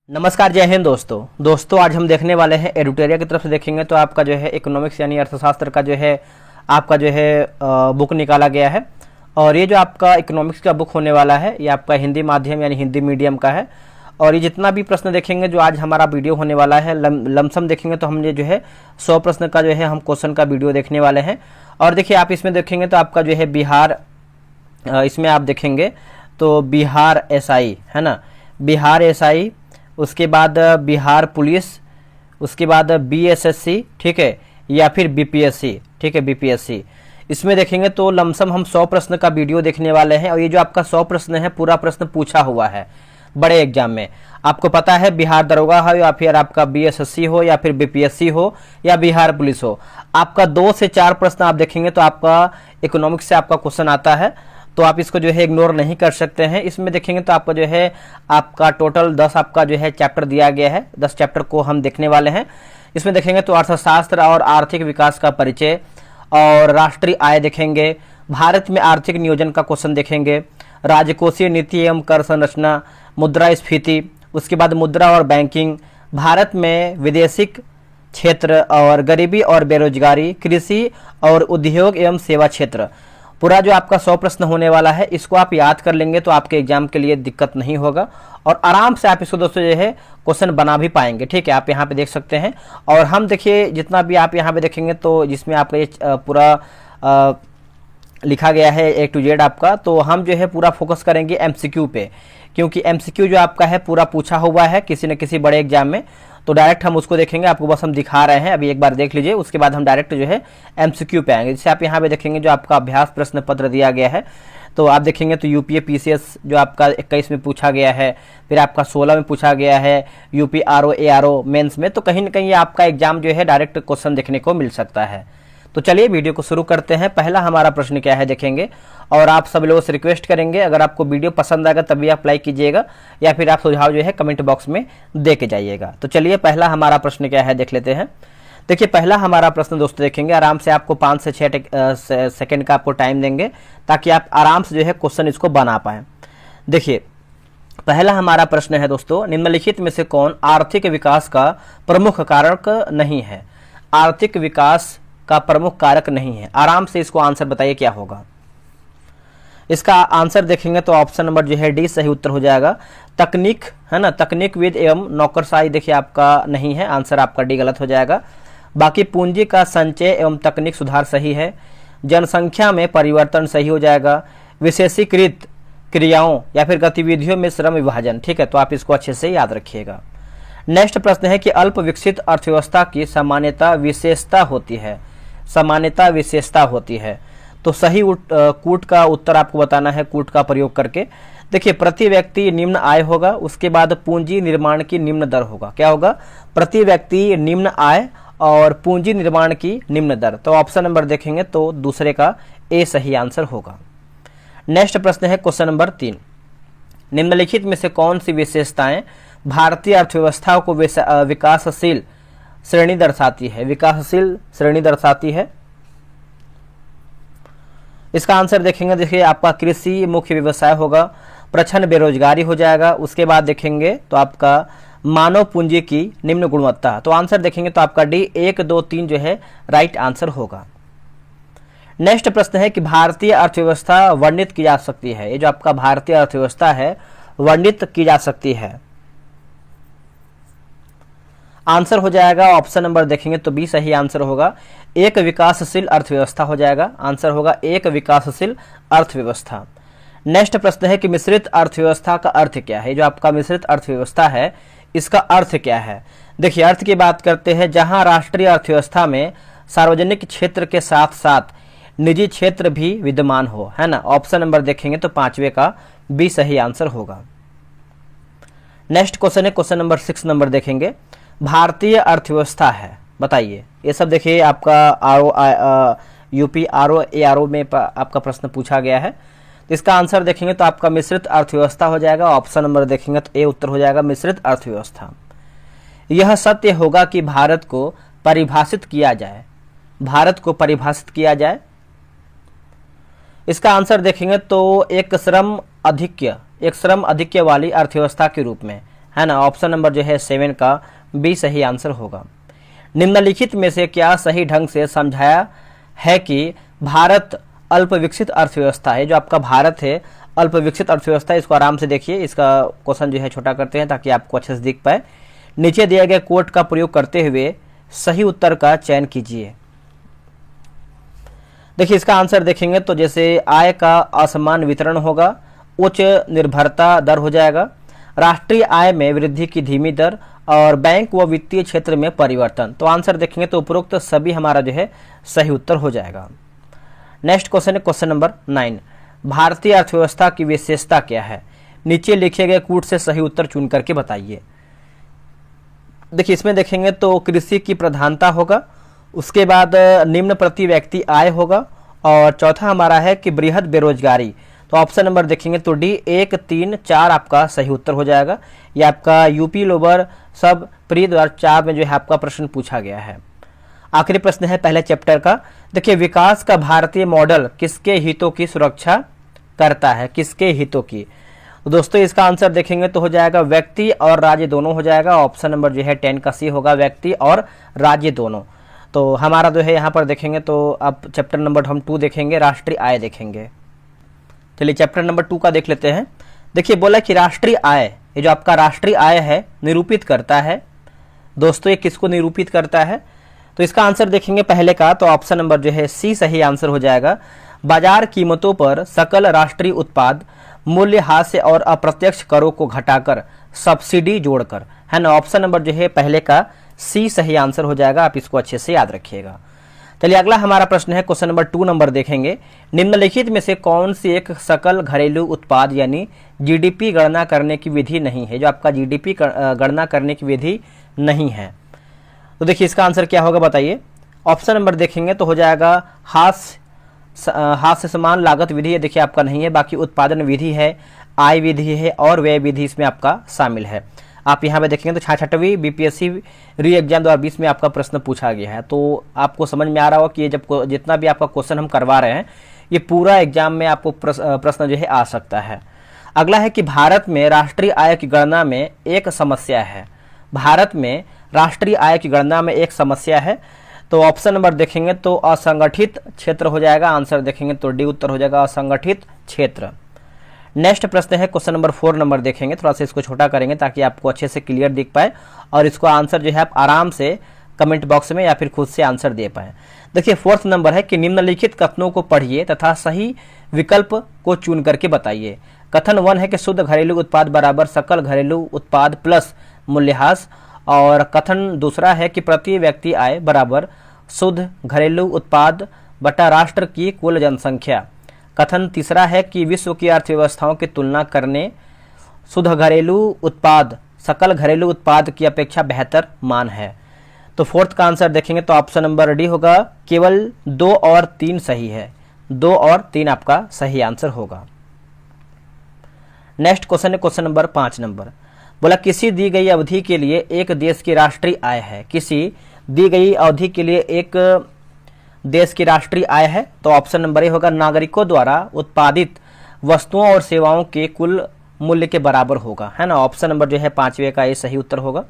नमस्कार, जय हिंद दोस्तों आज हम देखने वाले हैं एडुटेरिया की तरफ से देखेंगे तो आपका जो है इकोनॉमिक्स यानी अर्थशास्त्र का जो है आपका जो है बुक निकाला गया है। और ये जो आपका इकोनॉमिक्स का बुक होने वाला है ये आपका हिंदी माध्यम यानी हिंदी मीडियम का है। और ये जितना भी प्रश्न देखेंगे जो आज हमारा वीडियो होने वाला है लमसम देखेंगे तो हम ये जो है 100 प्रश्न का जो है हम क्वेश्चन का वीडियो देखने वाले हैं। और देखिए आप इसमें देखेंगे तो आपका जो है बिहार, इसमें आप देखेंगे तो बिहार एसआई है ना, बिहार एसआई, उसके बाद बिहार पुलिस, उसके बाद बीएसएससी, ठीक है, या फिर बीपीएससी, ठीक है, बीपीएससी। इसमें देखेंगे तो लमसम हम 100 प्रश्न का वीडियो देखने वाले हैं। और ये जो आपका 100 प्रश्न है पूरा प्रश्न पूछा हुआ है बड़े एग्जाम में। आपको पता है बिहार दरोगा हो या फिर आपका बीएसएससी हो या फिर बीपीएससी हो या बिहार पुलिस हो, आपका 2 से 4 प्रश्न आप देखेंगे तो आपका इकोनॉमिक्स से आपका क्वेश्चन आता है। तो आप इसको जो है इग्नोर नहीं कर सकते हैं। इसमें देखेंगे तो आपका जो है आपका टोटल 10 आपका जो है चैप्टर दिया गया है। 10 चैप्टर को हम देखने वाले हैं। इसमें देखेंगे तो अर्थशास्त्र और आर्थिक विकास का परिचय और राष्ट्रीय आय देखेंगे, भारत में आर्थिक नियोजन का क्वेश्चन देखेंगे, राजकोषीय नीति एवं कर संरचना, मुद्रास्फीति, उसके बाद मुद्रा और बैंकिंग, भारत में विदेशिक क्षेत्र और गरीबी और बेरोजगारी, कृषि और उद्योग एवं सेवा क्षेत्र। पूरा जो आपका 100 प्रश्न होने वाला है इसको आप याद कर लेंगे तो आपके एग्जाम के लिए दिक्कत नहीं होगा और आराम से आप इसको दोस्तों जो है क्वेश्चन बना भी पाएंगे। ठीक है, आप यहाँ पे देख सकते हैं। और हम देखिए जितना भी आप यहाँ पे देखेंगे तो जिसमें आपका ये पूरा लिखा गया है A to Z आपका, तो हम जो है पूरा फोकस करेंगे एमसीक्यू पे, क्योंकि एमसीक्यू जो आपका है पूरा पूछा हुआ है किसी न किसी बड़े एग्जाम में। तो डायरेक्ट हम उसको देखेंगे, आपको बस हम दिखा रहे हैं, अभी एक बार देख लीजिए, उसके बाद हम डायरेक्ट जो है एमसीक्यू पे आएंगे। जैसे आप यहाँ पे देखेंगे जो आपका अभ्यास प्रश्न पत्र दिया गया है तो आप देखेंगे तो यूपीए पीसीएस जो आपका 21 में पूछा गया है, फिर आपका 16 में पूछा गया है, यूपी आरओ एआरओ मेंस में, तो कहीं ना कहीं आपका एग्जाम जो है डायरेक्ट क्वेश्चन देखने को मिल सकता है। तो चलिए वीडियो को शुरू करते हैं। पहला हमारा प्रश्न क्या है देखेंगे, और आप सब लोगों से रिक्वेस्ट करेंगे अगर आपको वीडियो पसंद आएगा तभी आप लाइक कीजिएगा या फिर आप सुझाव जो है कमेंट बॉक्स में दे के जाइएगा। तो चलिए पहला हमारा प्रश्न क्या है देख लेते हैं। देखिए पहला हमारा प्रश्न दोस्तों देखेंगे, आराम से आपको 5 से 6 सेकेंड का आपको टाइम देंगे ताकि आप आराम से जो है क्वेश्चन इसको बना पाए। देखिए पहला हमारा प्रश्न है दोस्तों, निम्नलिखित में से कौन आर्थिक विकास का प्रमुख कारक नहीं है? आर्थिक विकास का प्रमुख कारक नहीं है। आराम से इसको आंसर बताइए क्या होगा। इसका आंसर देखेंगे तो ऑप्शन नंबर जो है डी सही उत्तर हो जाएगा। तकनीक है ना, तकनीकविद एवं नौकरशाही देखिए आपका नहीं है, आंसर आपका डी गलत हो जाएगा। बाकी पूंजी का संचय एवं तकनीक सुधार सही है। जनसंख्या में परिवर्तन सही हो जाएगा। विशेषीकृत क्रियाओं या फिर गतिविधियों में श्रम विभाजन, ठीक है, तो आप इसको अच्छे से याद रखिएगा। नेक्स्ट प्रश्न है कि अल्प विकसित अर्थव्यवस्था की सामान्यता विशेषता होती है। सामान्यता विशेषता होती है तो सही कूट का उत्तर आपको बताना है कूट का प्रयोग करके। देखिए प्रति व्यक्ति निम्न आय होगा, उसके बाद पूंजी निर्माण की निम्न दर होगा। क्या होगा? प्रति व्यक्ति निम्न आय और पूंजी निर्माण की निम्न दर। तो ऑप्शन नंबर देखेंगे तो दूसरे का ए सही आंसर होगा। नेक्स्ट प्रश्न है क्वेश्चन नंबर 3, निम्नलिखित में से कौन सी विशेषताएं भारतीय अर्थव्यवस्था को विकासशील श्रेणी दर्शाती है? विकासशील श्रेणी दर्शाती है। इसका आंसर देखेंगे, देखिए आपका कृषि मुख्य व्यवसाय होगा, प्रच्छन्न बेरोजगारी हो जाएगा, उसके बाद देखेंगे तो आपका मानव पूंजी की निम्न गुणवत्ता। तो आंसर देखेंगे तो आपका डी 1, 2, 3 जो है राइट आंसर होगा। नेक्स्ट प्रश्न है कि भारतीय अर्थव्यवस्था वर्णित की जा सकती है। ये जो आपका भारतीय अर्थव्यवस्था है वर्णित की जा सकती है। आंसर हो जाएगा ऑप्शन नंबर देखेंगे तो बी सही आंसर होगा। एक विकासशील अर्थव्यवस्था हो जाएगा, आंसर होगा एक विकासशील अर्थव्यवस्था। नेक्स्ट प्रश्न है कि मिश्रित अर्थव्यवस्था का अर्थ क्या है? जो आपका मिश्रित अर्थव्यवस्था है इसका अर्थ क्या है? देखिए अर्थ की बात करते हैं जहां राष्ट्रीय अर्थव्यवस्था में सार्वजनिक क्षेत्र के साथ साथ निजी क्षेत्र भी विद्यमान हो, है ना। ऑप्शन नंबर देखेंगे तो 5वें का बी सही आंसर होगा। नेक्स्ट क्वेश्चन है क्वेश्चन नंबर 6 नंबर देखेंगे, भारतीय अर्थव्यवस्था है, बताइए। ये सब देखिए आपका यूपी आरओ एआरओ में आपका प्रश्न पूछा गया है। तो इसका आंसर देखेंगे तो आपका मिश्रित अर्थव्यवस्था हो जाएगा। ऑप्शन नंबर देखेंगे तो ए उत्तर हो जाएगा, मिश्रित अर्थव्यवस्था। यह सत्य होगा कि भारत को परिभाषित किया जाए। भारत को परिभाषित किया जाए। इसका आंसर देखेंगे तो एक श्रम आधिक्य वाली अर्थव्यवस्था के रूप में, है ना। ऑप्शन नंबर जो है 7 का बी सही आंसर होगा। निम्नलिखित में से क्या सही ढंग से समझाया है कि भारत अल्प विकसित अर्थव्यवस्था है। जो आपका भारत है अल्प विकसित अर्थव्यवस्था है, इसको आराम से देखिए। इसका क्वेश्चन जो है छोटा करते हैं ताकि आपको अच्छे से दिख पाए। नीचे दिए गए कोड का प्रयोग करते हुए सही उत्तर का चयन कीजिए। देखिए इसका आंसर देखेंगे तो जैसे आय का असमान वितरण होगा, उच्च निर्भरता दर हो जाएगा, राष्ट्रीय आय में वृद्धि की धीमी दर और बैंक व वित्तीय क्षेत्र में परिवर्तन। तो आंसर देखेंगे तो उपरोक्त सभी हमारा जो है सही उत्तर हो जाएगा। नेक्स्ट क्वेश्चन है क्वेश्चन नंबर 9। भारतीय अर्थव्यवस्था की विशेषता क्या है? नीचे लिखे गए कूट से सही उत्तर चुन करके बताइए। देखिए इसमें देखेंगे तो कृषि की प्रधानता होगा, उसके बाद निम्न प्रति व्यक्ति आय होगा, और चौथा हमारा है कि बृहद बेरोजगारी। तो ऑप्शन नंबर देखेंगे तो डी 1, 3, 4 आपका सही उत्तर हो जाएगा। ये आपका यूपी लोअर सब प्री 2004 में जो है आपका प्रश्न पूछा गया है। आखिरी प्रश्न है पहले चैप्टर का। देखिए विकास का भारतीय मॉडल किसके हितों की सुरक्षा करता है? किसके हितों की? तो दोस्तों इसका आंसर देखेंगे तो हो जाएगा व्यक्ति और राज्य दोनों हो जाएगा। ऑप्शन नंबर जो है 10 का सी होगा, व्यक्ति और राज्य दोनों। तो हमारा जो है यहाँ पर देखेंगे तो अब चैप्टर नंबर हम 2 देखेंगे, राष्ट्रीय आय देखेंगे। चलिए चैप्टर नंबर 2 का देख लेते हैं। देखिए बोला कि राष्ट्रीय आय, ये जो आपका राष्ट्रीय आय है निरूपित करता है। दोस्तों ये किसको निरूपित करता है? तो इसका आंसर देखेंगे पहले का तो ऑप्शन नंबर जो है सी सही आंसर हो जाएगा। बाजार कीमतों पर सकल राष्ट्रीय उत्पाद मूल्यह्रास और अप्रत्यक्ष करों को घटाकर सब्सिडी जोड़कर, है ना। ऑप्शन नंबर जो है पहले का सी सही आंसर हो जाएगा। आप इसको अच्छे से याद रखिएगा। चलिए अगला हमारा प्रश्न है क्वेश्चन नंबर 2 नंबर देखेंगे। निम्नलिखित में से कौन सी एक सकल घरेलू उत्पाद यानी जीडीपी गणना करने की विधि नहीं है? जो आपका जीडीपी गणना करने की विधि नहीं है। तो देखिए इसका आंसर क्या होगा बताइए। ऑप्शन नंबर देखेंगे तो हो जाएगा हाथ से समान लागत विधि। ये देखिए आपका नहीं है। बाकी उत्पादन विधि है, आय विधि है और व्यय विधि इसमें आपका शामिल है। आप यहाँ पे देखेंगे तो 66वीं बीपीएससी री एग्जाम 2020 में आपका प्रश्न पूछा गया है। तो आपको समझ में आ रहा होगा कि ये जब जितना भी आपका क्वेश्चन हम करवा रहे हैं ये पूरा एग्जाम में आपको प्रश्न जो है आ सकता है। अगला है कि भारत में राष्ट्रीय आय की गणना में एक समस्या है। भारत में राष्ट्रीय आय की गणना में एक समस्या है। तो ऑप्शन नंबर देखेंगे तो असंगठित क्षेत्र हो जाएगा। आंसर देखेंगे तो डी उत्तर हो जाएगा, असंगठित क्षेत्र। नेक्स्ट प्रश्न है क्वेश्चन नंबर 4 नंबर देखेंगे। थोड़ा सा इसको छोटा करेंगे ताकि आपको अच्छे से क्लियर दिख पाए और इसको आंसर जो है आप आराम से कमेंट बॉक्स में या फिर खुद से आंसर दे पाए। देखिए 4th नंबर है कि निम्नलिखित कथनों को पढ़िए तथा सही विकल्प को चुन करके बताइए। कथन 1 है कि शुद्ध घरेलू उत्पाद बराबर सकल घरेलू उत्पाद प्लस मूल्यह्रास, और कथन दूसरा है कि प्रति व्यक्ति आय बराबर शुद्ध घरेलू उत्पाद बटा राष्ट्र की कुल जनसंख्या। कथन तीसरा है कि विश्व की अर्थव्यवस्थाओं की तुलना करने शुद्ध घरेलू उत्पाद सकल घरेलू उत्पाद की अपेक्षा बेहतर मान है। तो 4th का आंसर देखेंगे तो ऑप्शन नंबर डी होगा। केवल 2 और 3 सही है। 2 और 3 आपका सही आंसर होगा। नेक्स्ट क्वेश्चन है क्वेश्चन नंबर 5 नंबर। बोला किसी दी गई अवधि के लिए एक देश की राष्ट्रीय आय है। किसी दी गई अवधि के लिए एक देश की राष्ट्रीय आय है। तो ऑप्शन नंबर ए होगा नागरिकों द्वारा उत्पादित वस्तुओं और सेवाओं के कुल मूल्य के बराबर होगा, है ना। ऑप्शन नंबर जो है 5वें का ये सही उत्तर होगा।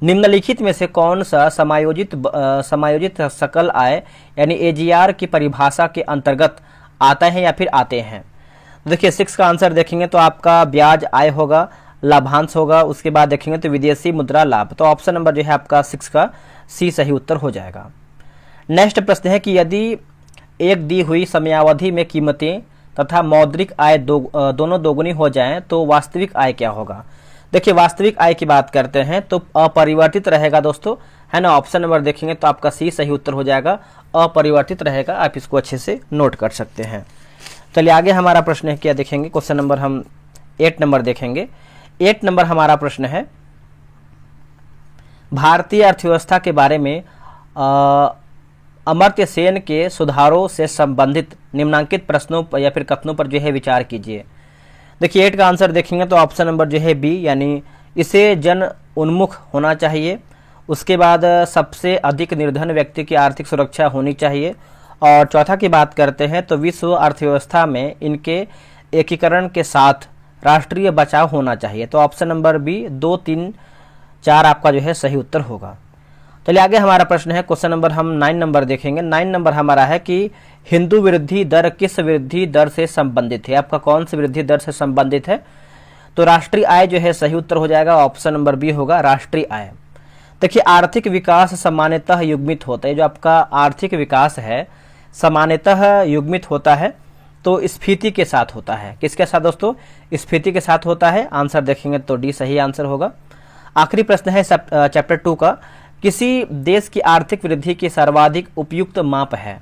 निम्नलिखित में से कौन सा समायोजित सकल आय यानी एजीआर की परिभाषा के अंतर्गत आता है या फिर आते हैं? देखिए 6 का आंसर देखेंगे तो आपका ब्याज आय होगा, लाभांश होगा, उसके बाद देखेंगे तो विदेशी मुद्रा लाभ। तो ऑप्शन नंबर जो है आपका 6 का सी सही उत्तर हो जाएगा। नेक्स्ट प्रश्न है कि यदि एक दी हुई समयावधि में कीमतें तथा मौद्रिक आय दोनों दोगुनी हो जाएं तो वास्तविक आय क्या होगा? देखिए वास्तविक आय की बात करते हैं तो अपरिवर्तित रहेगा दोस्तों, है ना। ऑप्शन नंबर देखेंगे तो आपका सी सही उत्तर हो जाएगा, अपरिवर्तित रहेगा। आप इसको अच्छे से नोट कर सकते हैं। चलिए आगे हमारा प्रश्न है क्या देखेंगे। क्वेश्चन नंबर हम 8 नंबर देखेंगे। 8 नंबर हमारा प्रश्न है भारतीय अर्थव्यवस्था के बारे में अमर्त्य सेन के सुधारों से संबंधित निम्नांकित प्रश्नों पर या फिर कथनों पर जो है विचार कीजिए। देखिए 8 का आंसर देखेंगे तो ऑप्शन नंबर जो है बी यानी इसे जन उन्मुख होना चाहिए। उसके बाद सबसे अधिक निर्धन व्यक्ति की आर्थिक सुरक्षा होनी चाहिए। और चौथा की बात करते हैं तो विश्व अर्थव्यवस्था में इनके एकीकरण के साथ राष्ट्रीय बचाव होना चाहिए। तो ऑप्शन नंबर बी 2, 3, 4 आपका जो है सही उत्तर होगा। चलिए आगे हमारा प्रश्न है, क्वेश्चन नंबर हम 9 नंबर देखेंगे। 9 नंबर हमारा है कि हिंदू वृद्धि दर किस वृद्धि दर से संबंधित है। आपका कौन सी वृद्धि दर से संबंधित है? तो राष्ट्रीय आय जो है सही उत्तर हो जाएगा, ऑप्शन नंबर बी होगा राष्ट्रीय आय। देखिए आर्थिक विकास सामान्यतः युग्मित होता है। जो आपका आर्थिक विकास है सामान्यतः युग्मित होता है, तो स्फीति के साथ होता है। किसके साथ दोस्तों? स्फीति के साथ होता है। आंसर देखेंगे तो डी सही आंसर होगा। आखिरी प्रश्न है चैप्टर 2 का, किसी देश की आर्थिक वृद्धि की सर्वाधिक उपयुक्त माप है।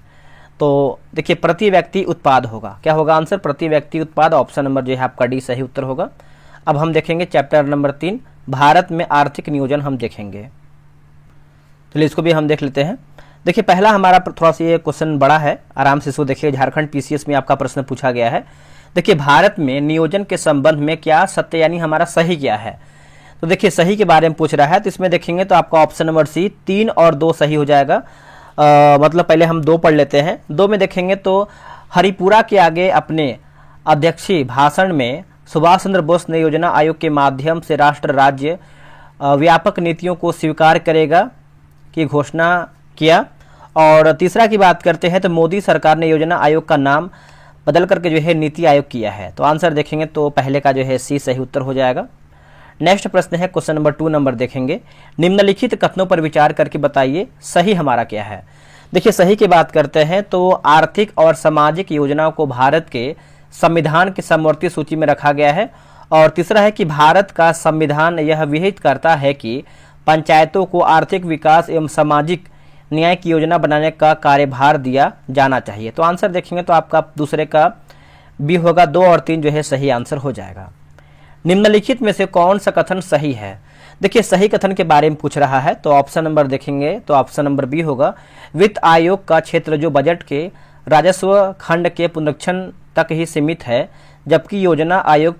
तो देखिए प्रति व्यक्ति उत्पाद होगा। क्या होगा आंसर? प्रति व्यक्ति उत्पाद। ऑप्शन नंबर जो है आपका डी सही उत्तर होगा। अब हम देखेंगे चैप्टर नंबर 3, भारत में आर्थिक नियोजन हम देखेंगे। चलिए इसको भी हम देख लेते हैं। देखिए पहला हमारा थोड़ा सा ये क्वेश्चन बड़ा है, आराम से इसको देखिए। झारखंड पीसीएस में आपका प्रश्न पूछा गया है। देखिए भारत में नियोजन के संबंध में क्या सत्य यानी हमारा सही क्या है। तो देखिए सही के बारे में पूछ रहा है, तो इसमें देखेंगे तो आपका ऑप्शन नंबर सी 3 और 2 सही हो जाएगा। मतलब पहले हम 2 पढ़ लेते हैं। 2 में देखेंगे तो हरिपुरा के आगे अपने अध्यक्षीय भाषण में सुभाष चंद्र बोस ने योजना आयोग के माध्यम से राष्ट्र राज्य व्यापक नीतियों को स्वीकार करेगा की घोषणा किया। और तीसरा की बात करते हैं तो मोदी सरकार ने योजना आयोग का नाम बदल करके जो है नीति आयोग किया है। तो आंसर देखेंगे तो पहले का जो है सी सही उत्तर हो जाएगा। नेक्स्ट प्रश्न है क्वेश्चन नंबर 2 नंबर देखेंगे। निम्नलिखित कथनों पर विचार करके बताइए सही हमारा क्या है। देखिए सही की बात करते हैं तो आर्थिक और सामाजिक योजनाओं को भारत के संविधान की समवर्ती सूची में रखा गया है। और तीसरा है कि भारत का संविधान यह विहित करता है कि पंचायतों को आर्थिक विकास एवं सामाजिक न्याय की योजना बनाने का कार्यभार दिया जाना चाहिए। तो आंसर देखेंगे तो आपका दूसरे का बी होगा। 2 और 3 जो है सही आंसर हो जाएगा। निम्नलिखित में से कौन सा कथन सही है। देखिए सही कथन के बारे में पूछ रहा है, तो ऑप्शन नंबर देखेंगे तो ऑप्शन नंबर बी होगा। वित्त आयोग का क्षेत्र जो बजट के राजस्व खंड के पुनरीक्षण तक ही सीमित है, जबकि योजना आयोग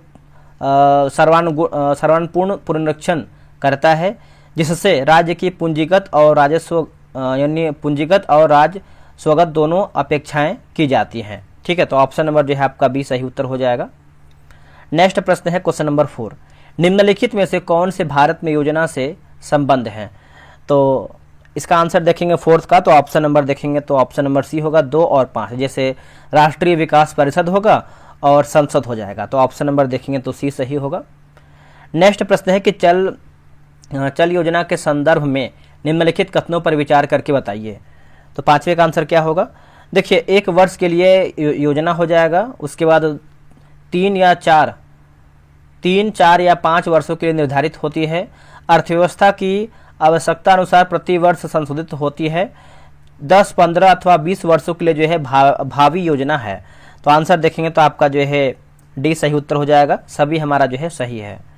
सर्वानुपूर्ण पुनरीक्षण करता है, जिससे राज्य की पूंजीगत और राजस्व यानी पूंजीगत और राजस्वगत दोनों अपेक्षाएं की जाती हैं। ठीक है, तो ऑप्शन नंबर जो है आपका बी सही उत्तर हो जाएगा। नेक्स्ट प्रश्न है क्वेश्चन नंबर 4। निम्नलिखित में से कौन से भारत में योजना से संबंध है। तो इसका आंसर देखेंगे 4th का, तो ऑप्शन नंबर देखेंगे तो ऑप्शन नंबर सी होगा। 2 और 5 जैसे राष्ट्रीय विकास परिषद होगा और संसद हो जाएगा। तो ऑप्शन नंबर देखेंगे तो सी सही होगा। नेक्स्ट प्रश्न है कि चल योजना के संदर्भ में निम्नलिखित कथनों पर विचार करके बताइए। तो 5वें का आंसर क्या होगा। देखिए 1 वर्ष के लिए योजना हो जाएगा, उसके बाद 3 4 या 5 वर्षों के लिए निर्धारित होती है। अर्थव्यवस्था की आवश्यकता अनुसार प्रति वर्ष संशोधित होती है। 10, 15 अथवा 20 वर्षों के लिए जो है भावी योजना है। तो आंसर देखेंगे तो आपका जो है डी सही उत्तर हो जाएगा। सभी हमारा जो है सही है।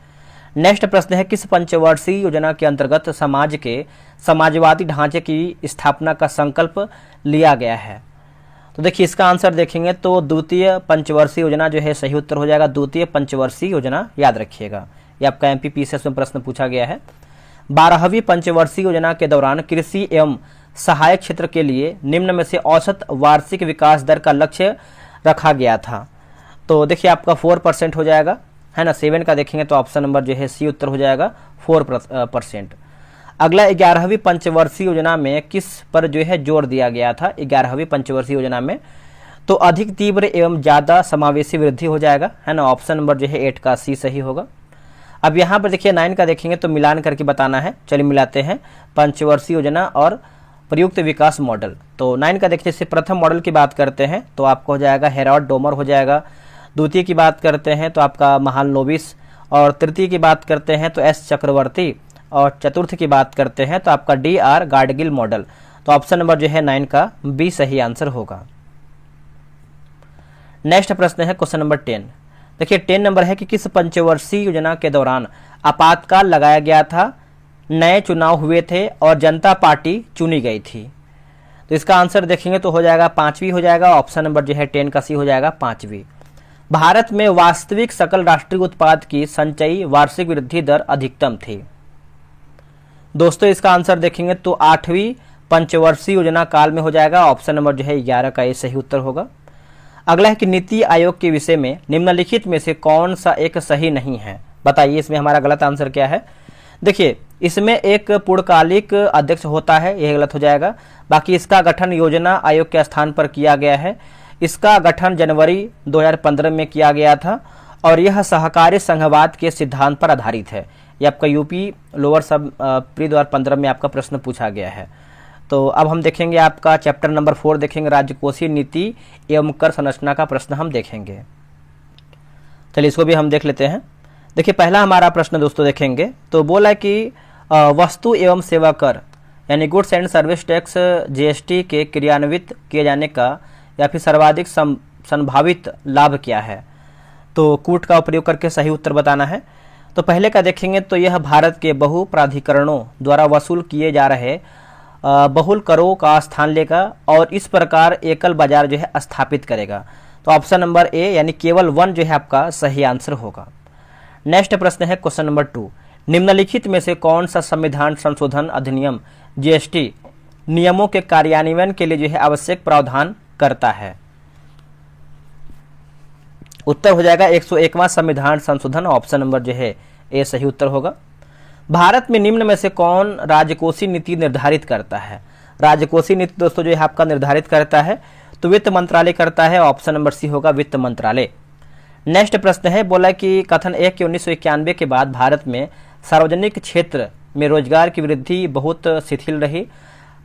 नेक्स्ट प्रश्न है किस पंचवर्षीय योजना के अंतर्गत समाज के समाजवादी ढांचे की स्थापना का संकल्प लिया गया है। तो देखिए इसका आंसर देखेंगे तो द्वितीय पंचवर्षीय योजना जो है सही उत्तर हो जाएगा। द्वितीय पंचवर्षीय योजना याद रखिएगा, ये आपका एमपीपीसीएस में प्रश्न पूछा गया है। 12वीं पंचवर्षीय योजना के दौरान कृषि एवं सहायक क्षेत्र के लिए निम्न में से औसत वार्षिक विकास दर का लक्ष्य रखा गया था। तो देखिए आपका 4% हो जाएगा, है ना। 7 का देखेंगे तो ऑप्शन नंबर जो है सी उत्तर हो जाएगा 4%। अगला 11वीं पंचवर्षीय योजना में किस पर जो है जोर दिया गया था। 11वीं पंचवर्षीय योजना में तो अधिक तीव्र एवं ज्यादा समावेशी वृद्धि हो जाएगा, है ना। ऑप्शन नंबर जो है 8 का सी सही होगा। अब यहाँ पर देखिए 9 का देखेंगे तो मिलान करके बताना है। चलिए मिलाते हैं पंचवर्षीय योजना और प्रयुक्त विकास मॉडल। तो 9 का देखिए से प्रथम मॉडल की बात करते हैं तो आपको हो जाएगा हेरॉड डोमर हो जाएगा। द्वितीय की बात करते हैं तो आपका महालनोबिस, और तृतीय की बात करते हैं तो एस चक्रवर्ती, और चतुर्थ की बात करते हैं तो आपका DR गाडगिल मॉडल। तो ऑप्शन नंबर जो है 9 का बी सही आंसर होगा। नेक्स्ट प्रश्न है क्वेश्चन नंबर 10। देखिए 10 नंबर है कि किस पंचवर्षीय योजना के दौरान आपातकाल लगाया गया था, नए चुनाव हुए थे और जनता पार्टी चुनी गई थी। तो इसका आंसर देखेंगे तो हो जाएगा 5वीं हो जाएगा। ऑप्शन नंबर जो है 10 का सी हो जाएगा 5वीं। भारत में वास्तविक सकल राष्ट्रीय उत्पाद की संचयी वार्षिक वृद्धि दर अधिकतम थी। दोस्तों इसका आंसर देखेंगे तो 8वीं पंचवर्षीय योजना काल में हो जाएगा। ऑप्शन नंबर जो है 11 का ये सही उत्तर होगा। अगला है कि नीति आयोग के विषय में निम्नलिखित में से कौन सा एक सही नहीं है। बताइए इसमें हमारा गलत आंसर क्या है। देखिए इसमें एक पूर्णकालिक अध्यक्ष होता है, यह गलत हो जाएगा। बाकी इसका गठन योजना आयोग के स्थान पर किया गया है। इसका गठन जनवरी 2015 में किया गया था और यह सहकारी संघवाद के सिद्धांत पर आधारित है। यह आपका यूपी लोअर सब प्री 2015 में आपका प्रश्न पूछा गया है। तो अब हम देखेंगे आपका चैप्टर नंबर 4 देखेंगे, राजकोषीय नीति एवं कर संरचना का प्रश्न हम देखेंगे। चलिए इसको भी हम देख लेते हैं। देखिए पहला हमारा प्रश्न दोस्तों देखेंगे तो बोला कि वस्तु एवं सेवा कर यानी goods and service tax GST के क्रियान्वित किए जाने का या फिर सर्वाधिक संभावित लाभ क्या है। तो कूट का प्रयोग करके सही उत्तर बताना है। तो पहले का देखेंगे तो यह भारत के बहु प्राधिकरणों द्वारा वसूल किए जा रहे बहुल करों का स्थान लेगा और इस प्रकार एकल बाजार जो है स्थापित करेगा। तो ऑप्शन नंबर ए यानी केवल 1 जो है आपका सही आंसर होगा। नेक्स्ट प्रश्न है क्वेश्चन नंबर 2, निम्नलिखित में से कौन सा संविधान संशोधन अधिनियम जीएसटी नियमों के कार्यान्वयन के लिए जो है आवश्यक प्रावधान करता है। उत्तर हो जाएगा 101वां संविधान संशोधन, ऑप्शन नंबर जो है ए सही उत्तर होगा। भारत में निम्न में से कौन राजकोषीय नीति निर्धारित करता है। राजकोषीय नीति दोस्तों जो है आपका निर्धारित करता है तो वित्त मंत्रालय करता है, ऑप्शन नंबर सी होगा वित्त मंत्रालय। नेक्स्ट प्रश्न है बोला कि कथन 1 के 1991 के बाद भारत में सार्वजनिक क्षेत्र में रोजगार की वृद्धि बहुत शिथिल रही।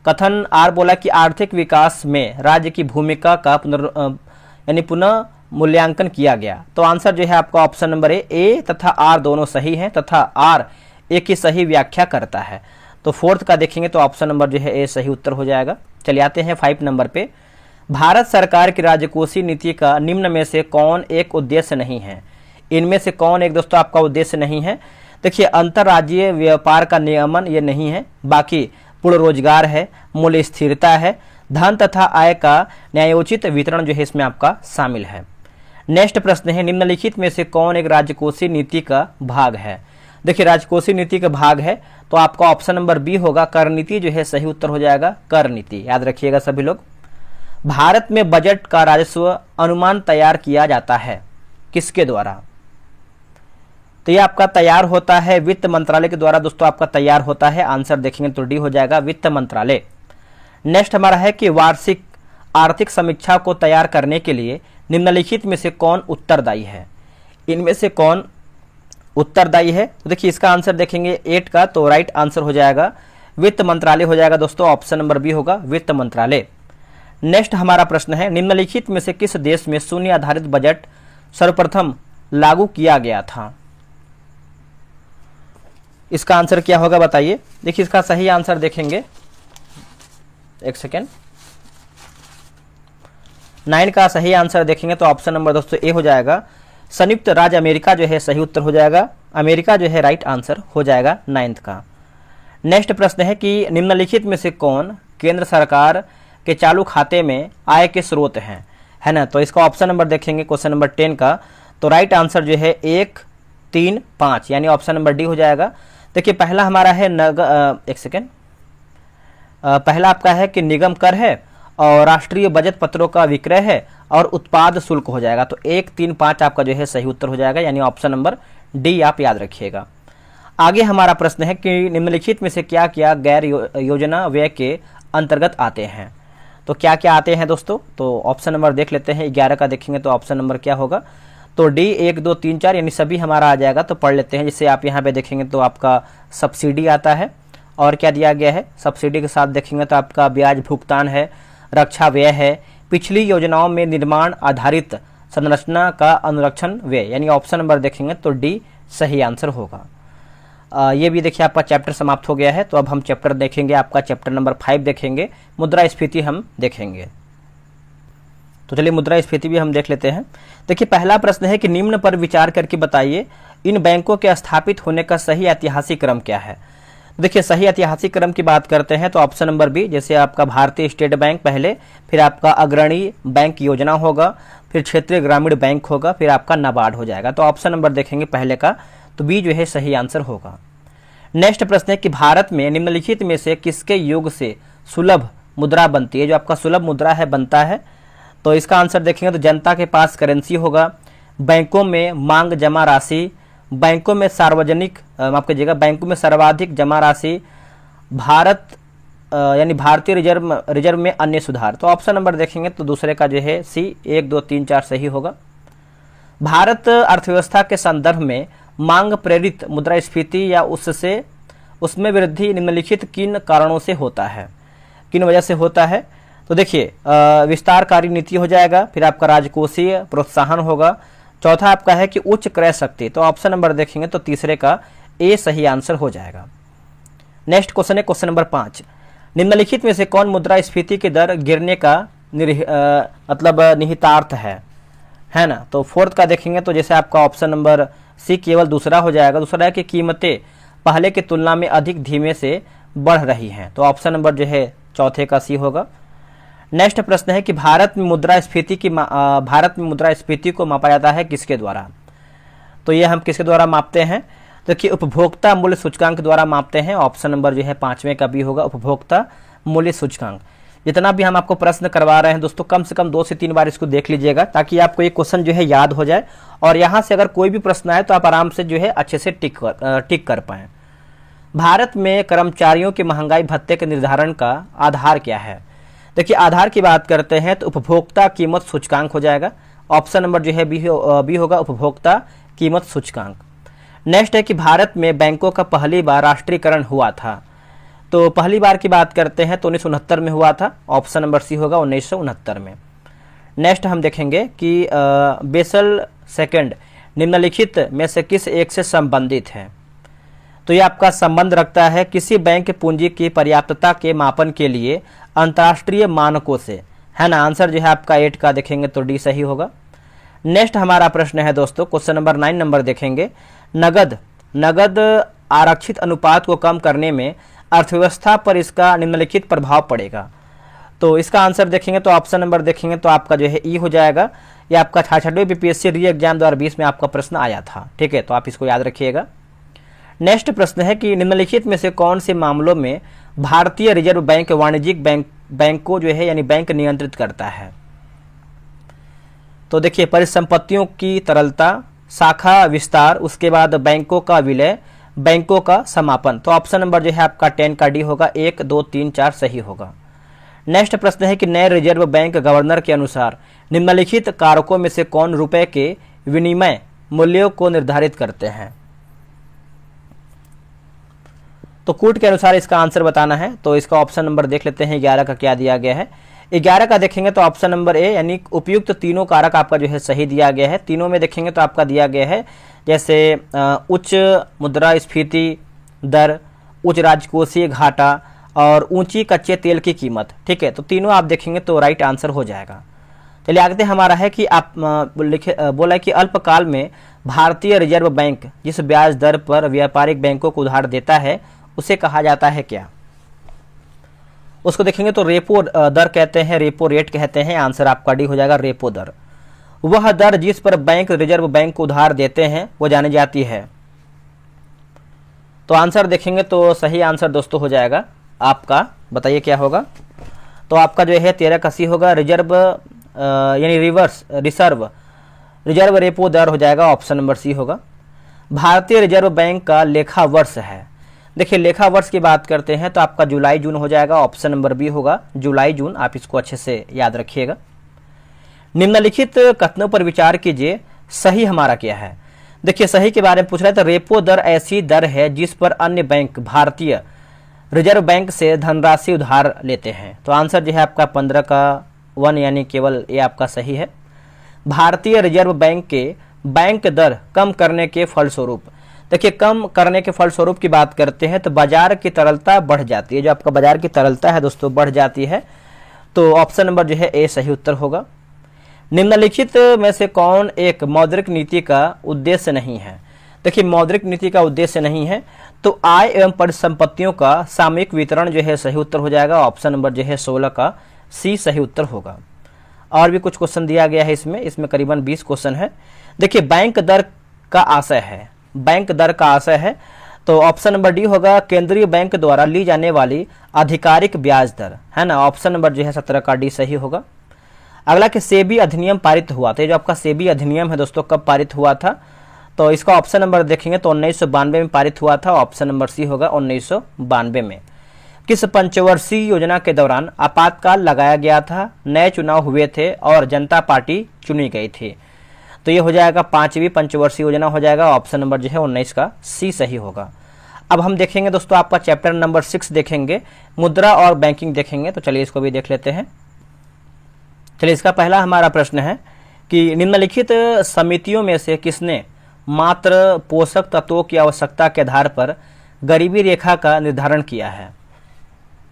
कथन आर बोला कि आर्थिक विकास में राज्य की भूमिका का पुनः मूल्यांकन किया गया। तो आंसर जो है आपका ऑप्शन नंबर ए तथा आर दोनों सही हैं तथा आर एक ही सही व्याख्या करता है। तो फोर्थ का देखेंगे तो ऑप्शन नंबर जो है ए सही उत्तर हो जाएगा। चलिए आते हैं 5 नंबर पे, भारत सरकार की राजकोषीय नीति का निम्न में से कौन एक उद्देश्य नहीं है। इनमें से कौन एक दोस्तों आपका उद्देश्य नहीं है। देखिए अंतर्राज्यीय व्यापार का नियमन ये नहीं है, बाकी पूर्ण रोजगार है, मूल्य स्थिरता है, धन तथा आय का न्यायोचित वितरण जो है इसमें आपका शामिल है। नेक्स्ट प्रश्न है निम्नलिखित में से कौन एक राजकोषीय नीति का भाग है। देखिए राजकोषीय नीति का भाग है तो आपका ऑप्शन नंबर बी होगा, कर नीति जो है सही उत्तर हो जाएगा, कर नीति। याद रखिएगा सभी लोग। भारत में बजट का राजस्व अनुमान तैयार किया जाता है किसके द्वारा। तो ये आपका तैयार होता है वित्त मंत्रालय के द्वारा दोस्तों आपका तैयार होता है। आंसर देखेंगे तो डी हो जाएगा वित्त मंत्रालय। नेक्स्ट हमारा है कि वार्षिक आर्थिक समीक्षा को तैयार करने के लिए निम्नलिखित में से कौन उत्तरदायी है। इनमें से कौन उत्तरदायी है। तो देखिए इसका आंसर देखेंगे 8 का तो राइट आंसर हो जाएगा वित्त मंत्रालय हो जाएगा दोस्तों, ऑप्शन नंबर बी होगा वित्त मंत्रालय। नेक्स्ट हमारा प्रश्न है निम्नलिखित में से किस देश में शून्य आधारित बजट सर्वप्रथम लागू किया गया था। इसका आंसर क्या होगा बताइए। देखिए इसका सही आंसर देखेंगे, एक सेकेंड, 9 का सही आंसर देखेंगे तो ऑप्शन नंबर दोस्तों ए हो जाएगा, संयुक्त राज्य अमेरिका जो है सही उत्तर हो जाएगा। अमेरिका जो है राइट आंसर हो जाएगा 9 का। नेक्स्ट प्रश्न है कि निम्नलिखित में से कौन केंद्र सरकार के चालू खाते में आय के स्रोत हैं, है ना। तो इसका ऑप्शन नंबर देखेंगे क्वेश्चन नंबर 10 का तो राइट आंसर जो है 1, 3, 5 यानी ऑप्शन नंबर डी हो जाएगा। देखिए पहला हमारा है एक सेकेंड, पहला आपका है कि निगम कर है और राष्ट्रीय बचत पत्रों का विक्रय है और उत्पाद शुल्क हो जाएगा। तो 1, 3, 5 आपका जो है सही उत्तर हो जाएगा यानी ऑप्शन नंबर डी आप याद रखिएगा। आगे हमारा प्रश्न है कि निम्नलिखित में से क्या क्या गैर योजना व्यय के अंतर्गत आते हैं। तो क्या क्या आते हैं दोस्तों, तो ऑप्शन नंबर देख लेते हैं। 11 का देखेंगे तो ऑप्शन नंबर क्या होगा, तो डी 1, 2, 3, 4 यानी सभी हमारा आ जाएगा। तो पढ़ लेते हैं। जैसे आप यहाँ पे देखेंगे तो आपका सब्सिडी आता है और क्या दिया गया है, सब्सिडी के साथ देखेंगे तो आपका ब्याज भुगतान है, रक्षा व्यय है, पिछली योजनाओं में निर्माण आधारित संरचना का अनुरक्षण व्यय यानी ऑप्शन नंबर देखेंगे तो डी सही आंसर होगा। ये भी देखिए आपका चैप्टर समाप्त हो गया है। तो अब हम चैप्टर देखेंगे, आपका चैप्टर नंबर 5 देखेंगे, मुद्रास्फीति हम देखेंगे। तो चलिए मुद्रास्फीति भी हम देख लेते हैं। देखिए पहला प्रश्न है कि निम्न पर विचार करके बताइए इन बैंकों के स्थापित होने का सही ऐतिहासिक क्रम क्या है। देखिए सही ऐतिहासिक क्रम की बात करते हैं तो ऑप्शन नंबर बी, जैसे आपका भारतीय स्टेट बैंक पहले, फिर आपका अग्रणी बैंक योजना होगा, फिर क्षेत्रीय ग्रामीण बैंक होगा, फिर आपका नाबार्ड हो जाएगा। तो ऑप्शन नंबर देखेंगे पहले का तो बी जो है सही आंसर होगा। नेक्स्ट प्रश्न है कि भारत में निम्नलिखित में से किसके योग से सुलभ मुद्रा बनती है। जो आपका सुलभ मुद्रा है बनता है तो इसका आंसर देखेंगे तो जनता के पास करेंसी होगा, बैंकों में मांग जमा राशि, बैंकों में सार्वजनिक माफ कीजिएगा बैंकों में सर्वाधिक जमा राशि, भारत यानी भारतीय रिजर्व में अन्य सुधार। तो ऑप्शन नंबर देखेंगे तो दूसरे का जो है सी 1 2 3 4 सही होगा। भारत अर्थव्यवस्था के संदर्भ में मांग प्रेरित मुद्रास्फीति या उसमें वृद्धि निम्नलिखित किन कारणों से होता है, किन वजह से होता है। तो देखिए विस्तारकारी नीति हो जाएगा, फिर आपका राजकोषीय प्रोत्साहन होगा, चौथा आपका है कि उच्च क्रय शक्ति। तो ऑप्शन नंबर देखेंगे तो तीसरे का ए सही आंसर हो जाएगा। नेक्स्ट क्वेश्चन है क्वेश्चन नंबर 5, निम्नलिखित में से कौन मुद्रास्फीति की दर गिरने का मतलब निहितार्थ है ना। तो फोर्थ का देखेंगे तो जैसे आपका ऑप्शन नंबर सी केवल दूसरा हो जाएगा। दूसरा है कि कीमतें पहले की तुलना में अधिक धीमे से बढ़ रही हैं। तो ऑप्शन नंबर जो है चौथे का सी होगा। नेक्स्ट प्रश्न है कि भारत में मुद्रास्फीति को मापा जाता है किसके द्वारा। तो ये हम किसके द्वारा मापते हैं, तो कि उपभोक्ता मूल्य सूचकांक द्वारा मापते हैं। ऑप्शन नंबर जो है पांचवें का भी होगा, उपभोक्ता मूल्य सूचकांक। जितना भी हम आपको प्रश्न करवा रहे हैं दोस्तों, कम से कम 2 से 3 बार इसको देख लीजिएगा ताकि आपको ये क्वेश्चन जो है याद हो जाए, और यहाँ से अगर कोई भी प्रश्न आए तो आप आराम से जो है अच्छे से टिक कर पाएं। भारत में कर्मचारियों के महंगाई भत्ते के निर्धारण का आधार क्या है। देखिए आधार की बात करते हैं तो उपभोक्ता कीमत सूचकांक हो जाएगा। ऑप्शन नंबर जो है बी होगा, उपभोक्ता कीमत सूचकांक। नेक्स्ट है कि भारत में बैंकों का पहली बार राष्ट्रीयकरण हुआ था। तो पहली बार की बात करते हैं तो 1969 में हुआ था। ऑप्शन नंबर सी होगा 1969 में। नेक्स्ट हम देखेंगे कि बेसल सेकंड निम्नलिखित में से किस एक से संबंधित है। तो ये आपका संबंध रखता है किसी बैंक पूंजी की पर्याप्तता के मापन के लिए अंतर्राष्ट्रीय मानकों से, है ना। आंसर जो है आपका 8 का देखेंगे तो डी सही होगा। नेक्स्ट हमारा प्रश्न है दोस्तों, क्वेश्चन नंबर 9 नंबर देखेंगे, नगद आरक्षित अनुपात को कम करने में अर्थव्यवस्था पर इसका निम्नलिखित प्रभाव पड़ेगा। तो इसका आंसर देखेंगे तो ऑप्शन नंबर देखेंगे तो आपका जो है ई हो जाएगा। ये आपका 66वें बीपीएससी री एग्जाम 2020 में आपका प्रश्न आया था, ठीक है, तो आप इसको याद रखिएगा। नेक्स्ट प्रश्न है कि निम्नलिखित में से कौन से मामलों में भारतीय रिजर्व बैंक वाणिज्यिक बैंक को जो है यानी बैंक नियंत्रित करता है। तो देखिए परिसंपत्तियों की तरलता, शाखा विस्तार, उसके बाद बैंकों का विलय, बैंकों का समापन। तो ऑप्शन नंबर जो है आपका 10 का डी होगा, 1 2 3 4 सही होगा। नेक्स्ट प्रश्न है कि नए रिजर्व बैंक गवर्नर के अनुसार निम्नलिखित कारकों में से कौन रुपए के विनिमय मूल्यों को निर्धारित करते हैं। तो कूट के अनुसार इसका आंसर बताना है। तो इसका ऑप्शन नंबर देख लेते हैं 11 का क्या दिया गया है। 11 का देखेंगे तो ऑप्शन नंबर ए यानी उपयुक्त तीनों कारक आपका जो है सही दिया गया है। तीनों में देखेंगे तो आपका दिया गया है जैसे उच्च मुद्रास्फीति दर, उच्च राजकोषीय घाटा और ऊंची कच्चे तेल की कीमत, ठीक है। तो तीनों आप देखेंगे तो राइट आंसर हो जाएगा। चलिए आगे हमारा है कि आप बोला है कि अल्पकाल में भारतीय रिजर्व बैंक जिस ब्याज दर पर व्यापारिक बैंकों को उधार देता है उसे कहा जाता है क्या। उसको देखेंगे तो रेपो दर कहते हैं, रेपो रेट कहते हैं। आंसर आपका डी हो जाएगा, रेपो दर। वह दर जिस पर बैंक रिजर्व बैंक को उधार देते हैं वो जानी जाती है। तो आंसर देखेंगे तो सही आंसर दोस्तों हो जाएगा आपका, बताइए क्या होगा। तो आपका जो है 13 का सी होगा, रिजर्व यानी रिजर्व रेपो दर हो जाएगा। ऑप्शन नंबर सी होगा। भारतीय रिजर्व बैंक का लेखा वर्ष है। देखिए लेखा वर्ष की बात करते हैं तो आपका जुलाई जून हो जाएगा। ऑप्शन नंबर बी होगा, जुलाई जून। आप इसको अच्छे से याद रखिएगा। निम्नलिखित कथनों पर विचार कीजिए, सही हमारा क्या है। देखिए सही के बारे में पूछ रहा है तो रेपो दर ऐसी दर है जिस पर अन्य बैंक भारतीय रिजर्व बैंक से धनराशि उधार लेते हैं। तो आंसर जो है आपका 15 का 1 यानी केवल ये आपका सही है। भारतीय रिजर्व बैंक के बैंक दर कम करने के फलस्वरूप, देखिए कम करने के फलस्वरूप की बात करते हैं तो बाजार की तरलता बढ़ जाती है। जो आपका बाजार की तरलता है दोस्तों बढ़ जाती है। तो ऑप्शन नंबर जो है ए सही उत्तर होगा। निम्नलिखित में से कौन एक मौद्रिक नीति का उद्देश्य नहीं है। देखिए मौद्रिक नीति का उद्देश्य नहीं है तो आय एवं परिसंपत्तियों का सामयिक वितरण जो है सही उत्तर हो जाएगा। ऑप्शन नंबर जो है 16 का सी सही उत्तर होगा। और भी कुछ क्वेश्चन दिया गया है इसमें करीबन 20 क्वेश्चन है। देखिए बैंक दर का आशय है, बैंक दर का आशय है। तो ऑप्शन नंबर डी होगा, केंद्रीय बैंक द्वारा ली जाने वाली आधिकारिक ब्याज दर, है ना। ऑप्शन नंबर जो है 17 का डी सही होगा। अगला कि सेबी अधिनियम पारित हुआ था। ये जो आपका सेबी अधिनियम है दोस्तों कब पारित हुआ था, तो इसका ऑप्शन नंबर देखेंगे तो 1992 में पारित हुआ था। ऑप्शन नंबर सी होगा 1992 में। किस पंचवर्षीय योजना के दौरान आपातकाल लगाया गया था, नए चुनाव हुए थे और जनता पार्टी चुनी गई थी? तो ये हो जाएगा 5वीं पंचवर्षीय योजना हो जाएगा। ऑप्शन नंबर जो है 19 का सी सही होगा। अब हम देखेंगे दोस्तों आपका चैप्टर नंबर 6 देखेंगे, मुद्रा और बैंकिंग देखेंगे। तो चलिए इसको भी देख लेते हैं। चलिए इसका पहला हमारा प्रश्न है कि निम्नलिखित समितियों में से किसने मात्र पोषक तत्वों की आवश्यकता के आधार पर गरीबी रेखा का निर्धारण किया है?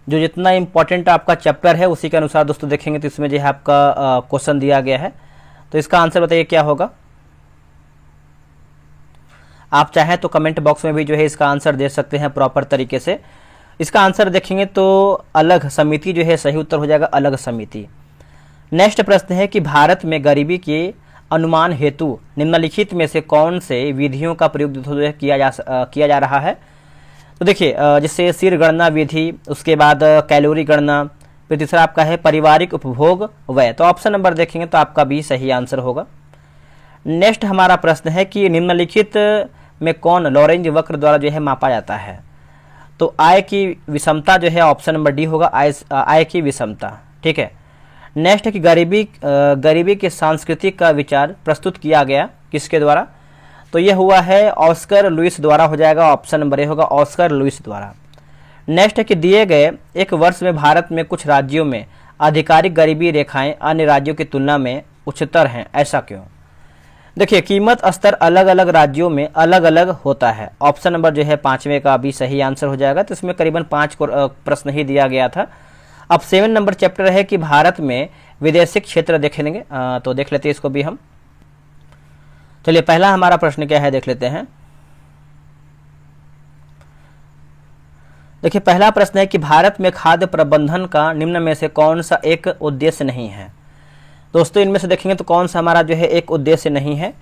जो जितना इंपॉर्टेंट आपका चैप्टर है उसी के अनुसार दोस्तों देखेंगे तो इसमें जो है आपका क्वेश्चन दिया गया है। तो इसका आंसर बताइए क्या होगा। आप चाहें तो कमेंट बॉक्स में भी जो है इसका आंसर दे सकते हैं प्रॉपर तरीके से। इसका आंसर देखेंगे तो अलग समिति जो है सही उत्तर हो जाएगा, अलग समिति। नेक्स्ट प्रश्न है कि भारत में गरीबी के अनुमान हेतु निम्नलिखित में से कौन से विधियों का प्रयोग किया जा रहा है? तो देखिए जैसे सिर गणना विधि, उसके बाद कैलोरी गणना, फिर तीसरा आपका है पारिवारिक उपभोग व्यय। तो ऑप्शन नंबर देखेंगे तो आपका भी सही आंसर होगा। नेक्स्ट हमारा प्रश्न है कि निम्नलिखित में कौन लॉरेंज वक्र द्वारा जो है मापा जाता है? तो आय की विषमता जो है ऑप्शन नंबर डी होगा, आय की विषमता। ठीक है। नेक्स्ट है कि गरीबी के सांस्कृतिक का विचार प्रस्तुत किया गया किसके द्वारा? तो यह हुआ है ऑस्कर लुइस द्वारा हो जाएगा। ऑप्शन नंबर ए होगा ऑस्कर लुइस द्वारा। नेक्स्ट है कि दिए गए एक वर्ष में भारत में कुछ राज्यों में आधिकारिक गरीबी रेखाएं अन्य राज्यों की तुलना में उच्चतर हैं, ऐसा क्यों? देखिए कीमत स्तर अलग अलग राज्यों में अलग अलग होता है। ऑप्शन नंबर जो है 5वें का भी सही आंसर हो जाएगा। तो इसमें करीबन 5 प्रश्न ही दिया गया था। अब 7 नंबर चैप्टर है कि भारत में विदेशी क्षेत्र देखेंगे, तो देख लेते हैं इसको भी हम। चलिए पहला हमारा प्रश्न क्या है देख लेते हैं। देखिए पहला प्रश्न है कि भारत में खाद्य प्रबंधन का निम्न में से कौन सा एक उद्देश्य नहीं है? दोस्तों इनमें से देखेंगे तो कौन सा हमारा जो है एक उद्देश्य नहीं है?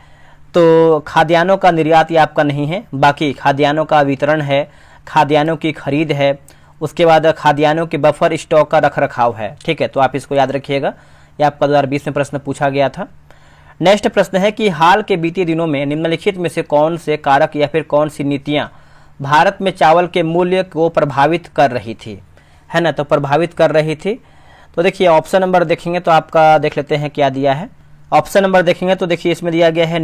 तो खाद्यान्नों का निर्यात ये आपका नहीं है, बाकी खाद्यान्नों का वितरण है, खाद्यान्नों की खरीद है, उसके बाद खाद्यान्नों के बफर स्टॉक का रखरखाव है। ठीक है, तो आप इसको याद रखिएगा, ये आपका 2020 में प्रश्न पूछा गया था। नेक्स्ट प्रश्न है कि हाल के बीते दिनों में निम्नलिखित में से कौन से कारक या फिर कौन सी नीतियां भारत में चावल के मूल्य को प्रभावित कर रही थी, है ना? तो प्रभावित कर रही थी। तो देखिए ऑप्शन नंबर देखेंगे तो आपका देख लेते हैं क्या दिया है। ऑप्शन नंबर देखेंगे तो देखिए इसमें दिया गया है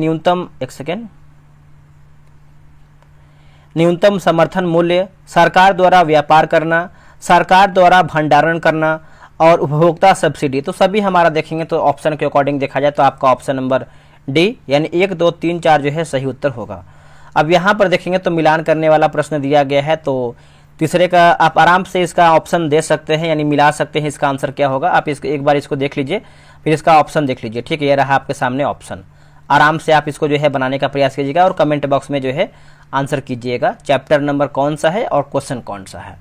न्यूनतम समर्थन मूल्य, सरकार द्वारा व्यापार करना, सरकार द्वारा भंडारण करना और उपभोक्ता सब्सिडी। तो सभी हमारा देखेंगे तो ऑप्शन के अकॉर्डिंग देखा जाए तो आपका ऑप्शन नंबर डी यानी 1, 2, 3, 4 जो है सही उत्तर होगा। अब यहाँ पर देखेंगे तो मिलान करने वाला प्रश्न दिया गया है, तो तीसरे का आप आराम से इसका ऑप्शन दे सकते हैं यानी मिला सकते हैं। इसका आंसर क्या होगा आप इसको एक बार इसको देख लीजिए, फिर इसका ऑप्शन देख लीजिए। ठीक है, ये रहा आपके सामने ऑप्शन। आराम से आप इसको जो है बनाने का प्रयास कीजिएगा और कमेंट बॉक्स में जो है आंसर कीजिएगा चैप्टर नंबर कौन सा है और क्वेश्चन कौन सा है।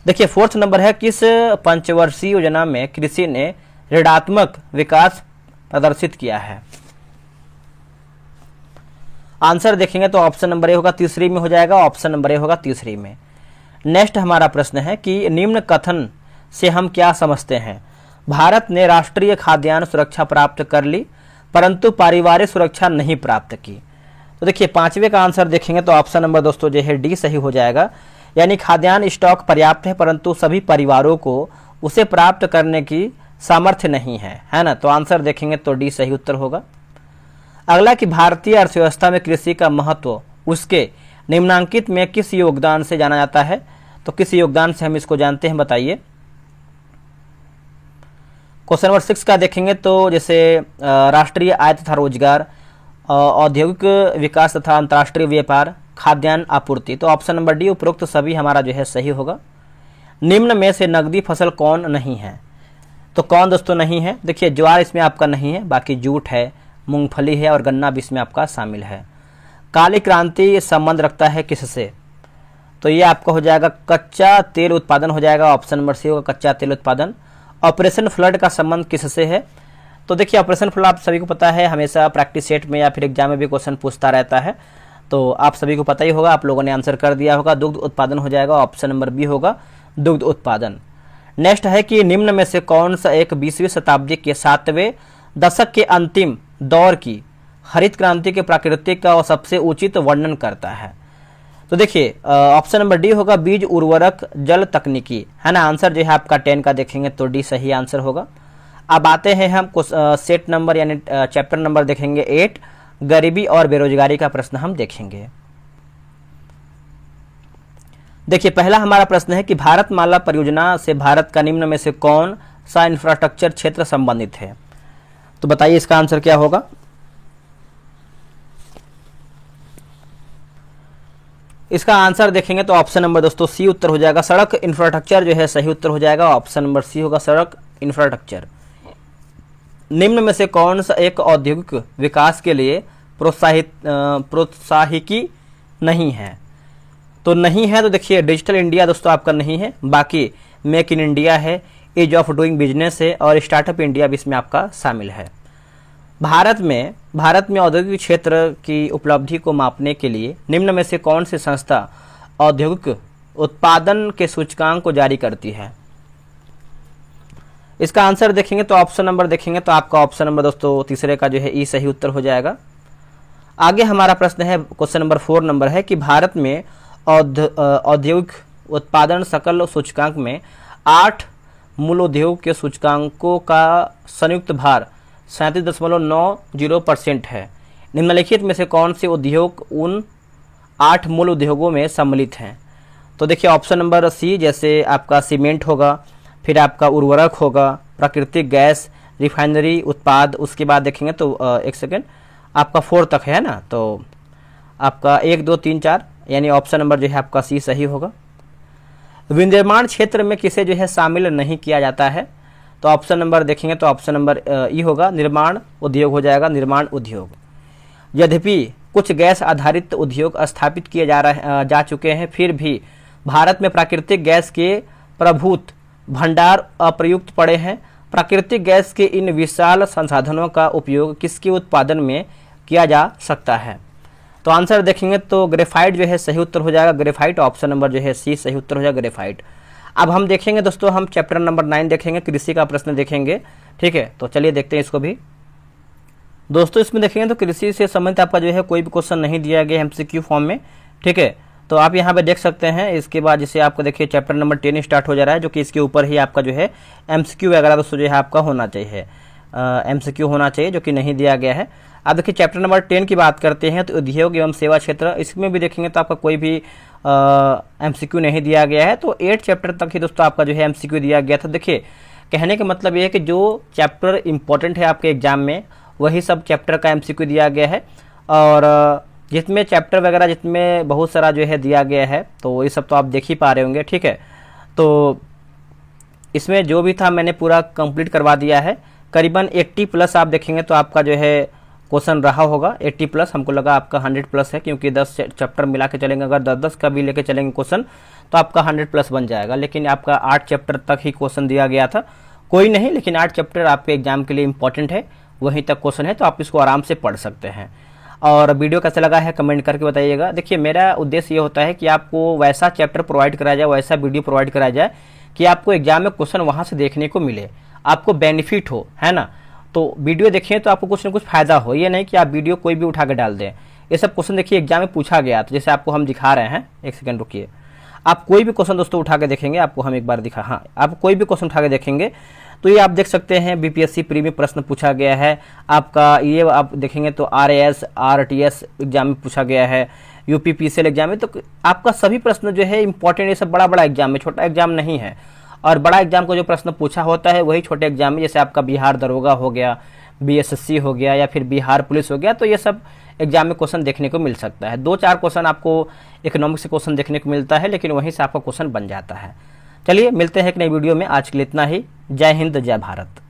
देखिए 4th नंबर है किस पंचवर्षीय योजना में कृषि ने ऋणात्मक विकास प्रदर्शित किया है? आंसर देखेंगे तो ऑप्शन नंबर ए होगा, तीसरी में हो जाएगा। ऑप्शन नंबर ए होगा तीसरी में। नेक्स्ट हमारा प्रश्न है कि निम्न कथन से हम क्या समझते हैं? भारत ने राष्ट्रीय खाद्यान्न सुरक्षा प्राप्त कर ली परंतु पारिवारिक सुरक्षा नहीं प्राप्त की। तो देखिए 5वें का आंसर देखेंगे तो ऑप्शन नंबर दोस्तों जो है डी सही हो जाएगा, यानी खाद्यान्न स्टॉक पर्याप्त है परंतु सभी परिवारों को उसे प्राप्त करने की सामर्थ्य नहीं है ना? तो आंसर देखेंगे तो डी सही उत्तर होगा। अगला कि भारतीय अर्थव्यवस्था में कृषि का महत्व उसके निम्नांकित में किस योगदान से जाना जाता है? तो किस योगदान से हम इसको जानते हैं बताइए। क्वेश्चन नंबर 6 का देखेंगे तो जैसे राष्ट्रीय आय तथा रोजगार, औद्योगिक विकास तथा अंतर्राष्ट्रीय व्यापार, खाद्यान्न आपूर्ति। तो ऑप्शन नंबर डी उपरोक्त सभी हमारा जो है सही होगा। निम्न में से नकदी फसल कौन नहीं है? तो कौन दोस्तों नहीं है? देखिए ज्वार इसमें आपका नहीं है, बाकी जूट है, मूंगफली है और गन्ना भी इसमें आपका शामिल है। काली क्रांति संबंध रखता है किससे? तो ये आपका हो जाएगा कच्चा तेल उत्पादन हो जाएगा। ऑप्शन नंबर सी होगा कच्चा तेल उत्पादन। ऑपरेशन फ्लड का संबंध किससे है? तो देखिए ऑपरेशन फ्लड आप सभी को पता है, हमेशा प्रैक्टिस सेट में या फिर एग्जाम में भी क्वेश्चन पूछता रहता है, तो आप सभी को पता ही होगा, आप लोगों ने आंसर कर दिया होगा। दुग्ध उत्पादन हो जाएगा। ऑप्शन नंबर बी होगा दुग्ध उत्पादन। नेक्स्ट है कि निम्न में से कौन सा एक 20वीं शताब्दी के 7वें दशक के अंतिम दौर की हरित क्रांति के प्राकृतिक का और सबसे उचित वर्णन करता है। तो देखिए ऑप्शन नंबर डी होगा बीज उर्वरक जल तकनीकी, है ना। आंसर जो है आपका 10 का देखेंगे तो डी सही आंसर होगा। अब आते हैं हम सेट नंबर यानी चैप्टर नंबर देखेंगे 8, गरीबी और बेरोजगारी का प्रश्न हम देखेंगे। देखिए पहला हमारा प्रश्न है कि भारतमाला परियोजना से भारत का निम्न में से कौन सा इंफ्रास्ट्रक्चर क्षेत्र संबंधित है। तो बताइए इसका आंसर क्या होगा। इसका आंसर देखेंगे तो ऑप्शन नंबर दोस्तों सी उत्तर हो जाएगा। सड़क इंफ्रास्ट्रक्चर जो है सही उत्तर हो जाएगा। ऑप्शन नंबर सी होगा सड़क इंफ्रास्ट्रक्चर। निम्न में से कौन सा एक औद्योगिक विकास के लिए प्रोत्साहिकी नहीं है। तो नहीं है तो देखिए डिजिटल इंडिया दोस्तों आपका नहीं है, बाकी मेक इन इंडिया है, ईज ऑफ डूइंग बिजनेस है और स्टार्टअप इंडिया भी इसमें आपका शामिल है। भारत में औद्योगिक क्षेत्र की उपलब्धि को मापने के लिए निम्न में से कौन सी संस्था औद्योगिक उत्पादन के सूचकांक को जारी करती है। इसका आंसर देखेंगे तो ऑप्शन नंबर देखेंगे तो आपका ऑप्शन नंबर दोस्तों तीसरे का जो है ई सही उत्तर हो जाएगा। आगे हमारा प्रश्न है क्वेश्चन नंबर 4 नंबर है कि भारत में औद्योगिक उत्पादन सकल सूचकांक में 8 मूल उद्योग के सूचकांकों का संयुक्त भार 37.90% है। निम्नलिखित में से कौन से उद्योग उन 8 मूल उद्योगों में सम्मिलित हैं। तो देखिए ऑप्शन नंबर सी जैसे आपका सीमेंट होगा, फिर आपका उर्वरक होगा, प्राकृतिक गैस, रिफाइनरी उत्पाद, उसके बाद देखेंगे तो एक सेकेंड आपका 4 तक है ना, तो आपका 1 2 3 4 यानी ऑप्शन नंबर जो है आपका सी सही होगा। विनिर्माण क्षेत्र में किसे जो है शामिल नहीं किया जाता है। तो ऑप्शन नंबर देखेंगे तो ऑप्शन नंबर ई होगा, निर्माण उद्योग हो जाएगा, निर्माण उद्योग। यद्यपि कुछ गैस आधारित उद्योग स्थापित किए जा चुके हैं, फिर भी भारत में प्राकृतिक गैस के प्रभुत भंडार अप्रयुक्त पड़े हैं। प्राकृतिक गैस के इन विशाल संसाधनों का उपयोग किसके उत्पादन में किया जा सकता है। तो आंसर देखेंगे तो ग्रेफाइट जो है सही उत्तर हो जाएगा, ग्रेफाइट। ऑप्शन नंबर जो है सी सही उत्तर हो जाएगा, ग्रेफाइट। अब हम देखेंगे दोस्तों हम चैप्टर नंबर 9 देखेंगे, कृषि का प्रश्न देखेंगे, ठीक है। तो चलिए देखते हैं इसको भी दोस्तों। इसमें देखेंगे तो कृषि से संबंधित आपका जो है कोई भी क्वेश्चन नहीं दिया गया एमसीक्यू फॉर्म में, ठीक है। तो आप यहाँ पे देख सकते हैं। इसके बाद जैसे आपको देखिए चैप्टर नंबर 10 स्टार्ट हो जा रहा है, जो कि इसके ऊपर ही आपका जो है एमसीक्यू वगैरह दोस्तों जो है आपका होना चाहिए, एमसीक्यू होना चाहिए, जो कि नहीं दिया गया है। अब देखिए चैप्टर नंबर 10 की बात करते हैं तो उद्योग एवं सेवा क्षेत्र, इसमें भी देखेंगे तो आपका कोई भी एमसीक्यू नहीं दिया गया है। तो 8 चैप्टर तक ही दोस्तों आपका जो है एमसीक्यू दिया गया था। देखिए कहने का मतलब ये है कि जो चैप्टर इंपॉर्टेंट है आपके एग्जाम में वही सब चैप्टर का एमसीक्यू दिया गया है, और जिसमें चैप्टर वगैरह जिसमें बहुत सारा जो है दिया गया है तो ये सब तो आप देख ही पा रहे होंगे, ठीक है। तो इसमें जो भी था मैंने पूरा कंप्लीट करवा दिया है। करीबन 80+ आप देखेंगे तो आपका जो है क्वेश्चन रहा होगा। 80+, हमको लगा आपका 100+ है, क्योंकि 10 चैप्टर मिला के चलेंगे, अगर 10-10 का भी लेके चलेंगे क्वेश्चन तो आपका 100+ बन जाएगा। लेकिन आपका 8 चैप्टर तक ही क्वेश्चन दिया गया था, कोई नहीं, लेकिन 8 चैप्टर आपके एग्जाम के लिए इंपॉर्टेंट है, वहीं तक क्वेश्चन है, तो आप इसको आराम से पढ़ सकते हैं। और वीडियो कैसा लगा है कमेंट करके बताइएगा। देखिए मेरा उद्देश्य ये होता है कि आपको वैसा चैप्टर प्रोवाइड कराया जाए, वैसा वीडियो प्रोवाइड कराया जाए कि आपको एग्जाम में क्वेश्चन वहाँ से देखने को मिले, आपको बेनिफिट हो, है ना। तो वीडियो देखिए तो आपको कुछ ना कुछ फायदा हो, ये नहीं कि आप वीडियो कोई भी उठा के डाल दें। ये सब क्वेश्चन देखिए एग्जाम में पूछा गया, तो जैसे आपको हम दिखा रहे हैं, एक सेकंड रुकिए। आप कोई भी क्वेश्चन दोस्तों उठा के देखेंगे, आपको हम एक बार दिखा, हाँ आप कोई भी क्वेश्चन उठा के देखेंगे तो ये आप देख सकते हैं बीपीएससी प्री में प्रश्न पूछा गया है आपका, ये आप देखेंगे तो आरएएस आरटीएस एग्जाम में पूछा गया है, यूपीपीसीएल एग्जाम में। तो आपका सभी प्रश्न जो है इंपॉर्टेंट, ये सब बड़ा बड़ा एग्जाम में, छोटा एग्जाम नहीं है। और बड़ा एग्जाम को जो प्रश्न पूछा होता है वही छोटे एग्जाम में, जैसे आपका बिहार दरोगा हो गया, बीएसएससी हो गया, या फिर बिहार पुलिस हो गया, तो ये सब एग्जाम में क्वेश्चन देखने को मिल सकता है। 2-4 क्वेश्चन आपको इकोनॉमिक्स से क्वेश्चन देखने को मिलता है, लेकिन वहीं से आपका क्वेश्चन बन जाता है। चलिए मिलते हैं एक नई वीडियो में, आज के लिए इतना ही। जय हिंद, जय भारत।